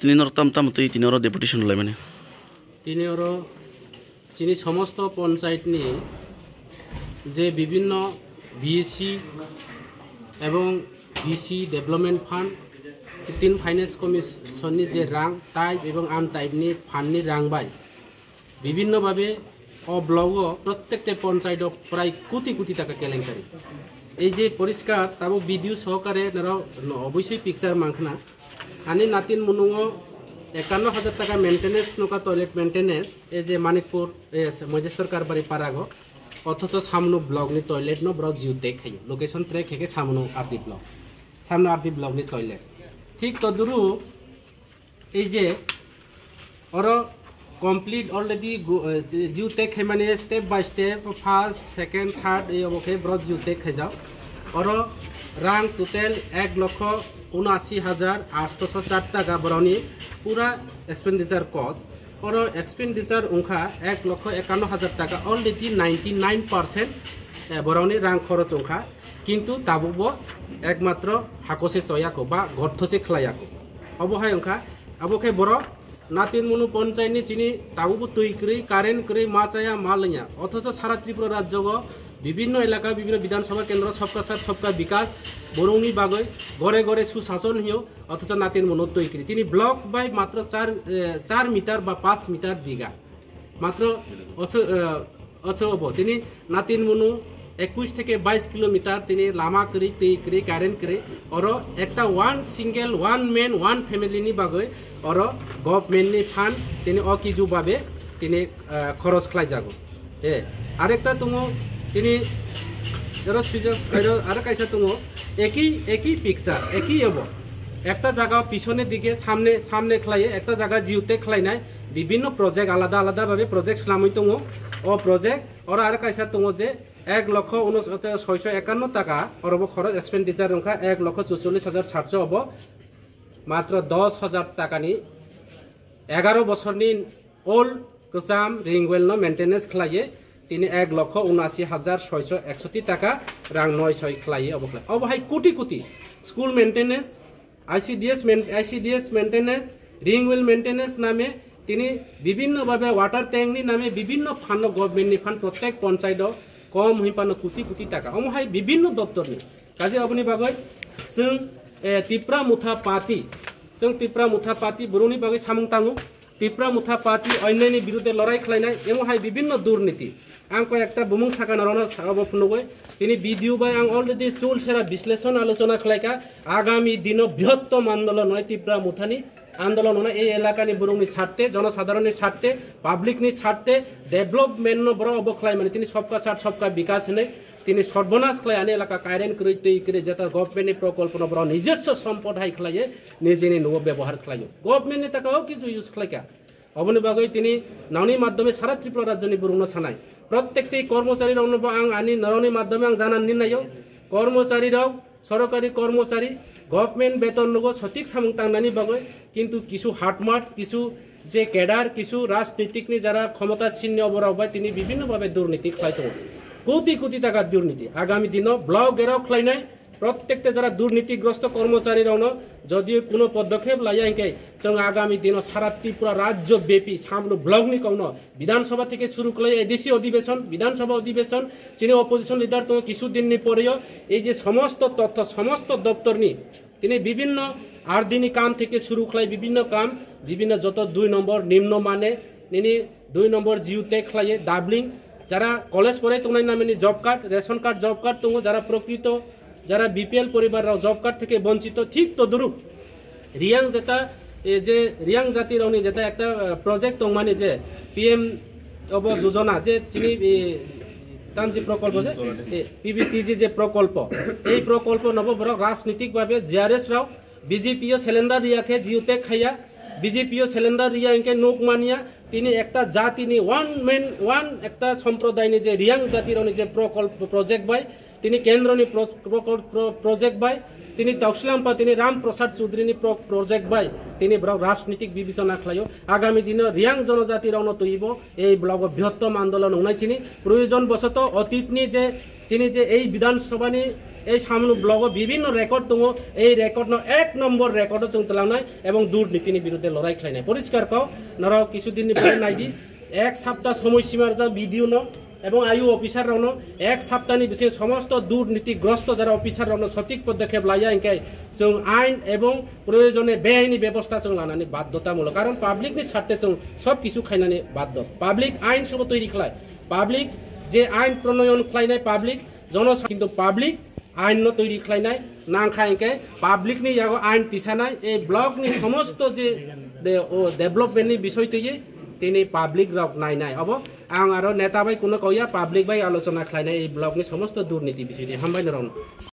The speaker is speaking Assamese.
Tinor tam tam tu tinoro deputation Rwlaikha mane. Tinoro chini সমস্ত পঞ্চায়েত নিয়ে যে বিভিন্ন বিএসসি এবং বিসি ডেভেলপমেন্ট ফান্ড তিন ফাইন্যান্স কমিশননি যে রাং টাইপ এবং আন টাইপনি ফান্ডনি রাং বাই বিভিন্নভাবে ব্লগ প্রত্যেকটা পঞ্চায়েত প্রায় কোটি কোটি টাকা কেলেঙ্কারি এই যে পরিষ্কার তাবো ভিডিও সহকারে অবশ্যই পিকচার মাংখনা আনি নাতিন মুনুঙ 51,000 টাকা মেইনটেনেন্স নকা টয়লেট মেইনটেনেন্স এই যে মানিকপুর মজেস্টর কারবারি পারাগো অথচ সামনো ব্লক নি টয়লেট নো ব্রক জিউ দেখাই লোকেশন ট্র্যাক হেকে সামনো আরডি ব্লক নি টয়লেট ঠিক তদুরু এই যে অর কমপ্লিট অলরেডি জিউ টেক হে মানে step by step first second third এই অবকে ব্রক জিউ টেক হে যাও অর রাং টোটাল 1,79,804 টাকা বরনি পুরা এক্সপেন্ডিচার কস্ট और एक्सपेंडिचर उनका 1,51,000 टाका अलरेडी 99% बरौनी रां खरच उनका किंतु ताबुबो एकमात्र हाकोसे सयाको बा गर्थसे खलायाको अबहाय उनका अबखे बर नातिन मुनु पंचायतनि चिनि ताबुबो तैक्रि कारेन्ट क्रि मासाया मालया अथच सारा त्रिपुरा राज्यगो বিভিন্ন এলাকা বিভিন্ন বিধানসভা কেন্দ্র সবকা সাথ সবকা বিকাশ বরৌনি বাগৈ ঘরে ঘরে সুশাসন হিও অথচ নাতিন মনত তৈরি তিনি ব্লক বাই মাত্র 4 মিটার বা 5 মিটার বিঘা মাত্র অছব তিনি নাতিন মনু 21 থেকে 22 কিলোমিটার তিনি লামা করি তৈরি কারেন্ট করে আর একটা single one man one family নি বাগৈ আর গভর্নমেন্ট নি ফান্ড তিনি অকিজু ভাবে তিনি খরচ খাই যাগো আরেকটা তুমি তিনি আর কাইসা তুমো একই পিকচার একই হব একটা জায়গা পিছনের দিকে সামনে খেলাইয়ে একটা জায়গা জিউতে খেলাই নাই বিভিন্ন প্রজেক্ট আলাদা আলাদা ভাবে প্রজেক্ট নামই তুমো ও প্রজেক্ট আর আর কাইসা তুমো যে 1,59,651 টাকা অরব খরচ এক্সপেন্ডিচার সংখ্যা 1,44,700 হব মাত্র 10,000 টাকা নি 11 বছরনি ওল্ড কোসাম রিংওয়েল নো মেইনটেনেন্স খেলাইয়ে তিনি 1,79,661 টাকা রাং 900 খেলাইয়ে অবখলা অবহাই crore crore school maintenance ICDS maintenance ring well maintenance নামে তিনি বিভিন্ন ভাবে ওয়াটার ট্যাঙ্কনি নামে বিভিন্ন ফান্ড গভর্নমেন্টনি ফান্ড প্রত্যেক পঞ্চায়েত কম হইপানো কোটি কোটি টাকা অমহাই বিভিন্ন দপ্তরনি কাজে আপনি বাগৈ जों टिप्रा मोथा पार्टी बरौनी बागै सामुं ताङो टिप्रा मोथा पार्टी अन्यायनि बिरुद्धे लड़ाई खालायनाय एमहाय विभिन्न दुर्नीति आंखौ एकटा बुमुं सागानारनो साबफुनगै तिनि भिडिअ बाय आं अलरेडी चुल सेरा विश्लेषण आलोचना खालायका आगामी दिन बृहत्तम आंदोलन হয় टिप्रा मोथानि आंदोलन होना এই এলাকানি বরৌনি স্বার্থে জনসাধারণের স্বার্থে পাবলিকনি স্বার্থে ডেভেলপমেন্ট বড় অবখলাই মানে তিনি সবকা সাথ সবকা বিকাশ নেই তিনি সর্বনাশ খাই আনে এলাকা কারেন্ট করে যেটা গভর্নমেন্টের প্রকল্প বড় নিজস্ব সম্পদ হাই খাইয়ে নিজেনি নব ব্যবহার খাইও গভর্নমেন্টের টাকাও কিছু ইউজ খাইকা অবনি বাগৈ তিনি নাওনি মাধ্যমে সারা ত্রিপুরা রাজ্যনি বরৌনো সানাই প্রত্যেকটি কর্মচারীর অনুভব আং আনি নাওনি মাধ্যমে আং জানান নিনাইও কর্মচারীরাও সরকারি কর্মচারী গভর্নমেন্ট বেতন নগো সঠিক সামুং তাংনানি বাগৈ কিন্তু কিছু হাটমাট কিছু যে ক্যাডার কিছু রাজনীতিকনি যারা ক্ষমতাসীন অবরাবাই তিনি বিভিন্নভাবে দুর্নীতি খাইতো কোটি কোটি টাকার দুর্নীতি আগামী দিন ব্লক গেরাও খাইনাই প্রত্যেকটা যারা দুর্নীতিগ্রস্ত কর্মচারীরাও যদিও কোনো পদক্ষেপ লাইয়াঙ্কে जों আগামী দিন সারা ত্রিপুরা রাজ্য ব্যাপী সামনে ব্লকনি কৌন বিধানসভা থেকে শুরু করে এডিসি অধিবেশন বিধানসভা অধিবেশন চীনে অপোজিশন লিডার তো কিছুদিন পরেও এই যে সমস্ত তথ্য সমস্ত দপ্তরনি তিনি বিভিন্ন আর্দিনী কাম থেকে শুরু করে বিভিন্ন কাম বিভিন্ন যত 2 নম্বর নিম্ন মানে তিনি 2 নম্বর জিউতে খাইয়ে ডাবলিং যারা কলেজ পড়ে তোমার নামে job card ration card job card তুমি যারা প্রকৃত যারা বিপিএল পরিবাররাও জব কার্ড থেকে বঞ্চিত ঠিক তদুরূপ রিয়াং যেটা যে রিয়াং জাতির যেটা একটা প্রজেক্ট মানে যে পিএম যোজনা যে চিনি তাম যে প্রকল্প যে পিবিটিজি যে প্রকল্প এই প্রকল্প নববরক রাজনীতিকভাবে জিআরএস রাও বিজেপিও সিলিন্ডার রিয়াকে জিওতে খাইয়া বিজেপিও সিলিন্ডার রিয়া ইনকে নোক মানিয়া তিনি একটা জাতি নি ওয়ান একটা সম্প্রদায় নি যে রিয়াং জাতির যে প্রকল্প প্রজেক্ট বাই তিনি কেন্দ্র নি প্রজেক্ট বাই তিনি তকসলাম্পা তিনি রামপ্রসাদ চৌধুরী নি প্রজেক্ট বাই তিনি রাজনীতিক বিবেচনা খাইও আগামী দিনে রিয়াং জনজাতির তৈব এই ব্লগ বৃহত্তম আন্দোলন উনাইছিনি প্রয়োজন বশত অতীত নি যে চিনি যে এই বিধানসভা নি এই সামনে ব্লগ বিভিন্ন রেকর্ড দङ এই রেকর্ড এক নম্বর রেকর্ড जों তলানাই এবং দুর্নীতির বিরুদ্ধে লড়াই খাইনাই পরিষ্কার কাও নরাও কিছুদিন পরে নাইদি এক সপ্তাহ সময়সীমার যা ভিডিও ন এবং আইউ অফিসার রাউন এক সপ্তাহনি বেশি সমস্ত দুর্নীতিগ্রস্ত যারা অফিসার রাউন সঠিক পদক্ষেপ লাইয়া ইনকাই जों আইন এবং প্রয়োজনে বেআইনি ব্যবস্থা जों লানানি বাধ্যতামূলক কারণ পাবলিক নি স্বার্থে जों সব কিছু খাইনানি বাধ্য পাবলিক আইন সব তৈরি খায় পাবলিক যে আইন প্রণয়ন খাইনাই পাবলিক কিন্তু পাবলিক আইন তৈরি খাইনাই নাংখাইকে পাবলিক নি আইন তিসানাই এই ব্লক নি সমস্ত যে ডেভেলপমেন্ট নি বিষয় তৈরি তিনি পাবলিক রক নাই হব আং আর নেতা বাই কোনো কইয়া পাবলিক বাই আলোচনা খাইনাই এই ব্লক নি সমস্ত দুর্নীতি বিষয় হামবাই নরন